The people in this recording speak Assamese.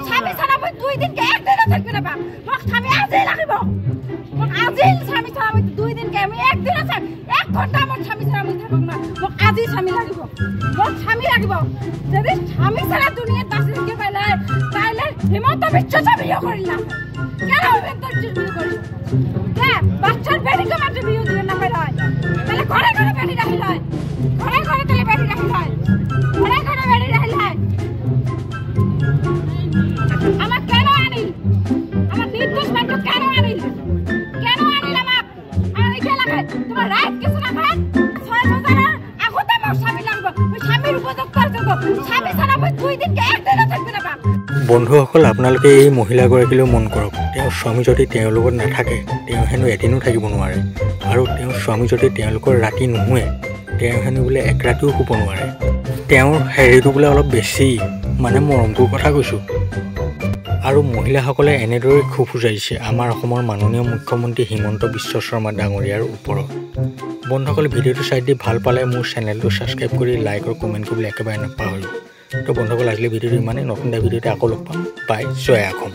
স্বামী ছাড়া মই 2 দিনকে একদিনও থাকবি না বাপ মোক স্বামী আজি লাগিব মোক আজি স্বামী ছাড়া মই 2 দিনকে আমি একদিনও থাক 1 ঘন্টা মোক স্বামী ছাড়া মই থাকক না মোক আজি স্বামী লাগিব মোক স্বামী লাগিব যদি স্বামী ছাড়া দুনিয়াত বাঁচিকে পাইলে হিমন্ত বিশ্ব বিয়ে করিল না কেন হিমন্ত বিয়ে করিল কে বাচ্চার বেটিকে মাত্র বিয়ে দিলে না পাইল তাহলে ঘরে ঘরে বেটি রাখিল ঘরে ঘরে তাহলে বেটি রাখিল ঘরে ঘরে বেটি রাখিল আমার কেন আনিল আমার নির্দোষ মানুষ কেন আনিল আমার এই এলাকায় তোমার রাইট কিছু না ভাই 6 বছরের আগতে আমার স্বামী লাগবে ওই স্বামীর উপযুক্ত যোগ্য স্বামী ছাড়া মই 2 দিনকে একদিনও থাকবি না বাপ বন্ধুসকল আপোনালোকে এই মহিলাগৰাকীলৈ মন কৰক তেওঁৰ স্বামী যদি তেওঁৰ লগত নাথাকে তেওঁ হেনো এদিনো থাকিব নোৱাৰে আৰু তেওঁৰ স্বামী যদি তেওঁলোকৰ ৰাতি নুশুৱে তেওঁ হেনো বোলে এক ৰাতিও শুব নোৱাৰে তেওঁৰ হেৰিটো বোলে অলপ বেছি মানে মৰমটোৰ কথা কৈছোঁ আৰু মহিলাসকলে এনেদৰে ক্ষোভ উজাৰিছে আমাৰ অসমৰ মাননীয় মুখ্যমন্ত্ৰী হিমন্ত বিশ্ব শৰ্মা ডাঙৰীয়াৰ ওপৰত বন্ধুসকল ভিডিঅ'টো চাই দি ভাল পালে মোৰ চেনেলটো ছাবস্ক্ৰাইব কৰি লাইক আৰু কমেণ্ট কৰিবলৈ একেবাৰে নাপাহৰিব তো বন্ধুসকল আজিলৈ ভিডিঅ'টো ইমানেই নতুন এটা ভিডিঅ'তে আকৌ লগ পাম বাই জয় অসম।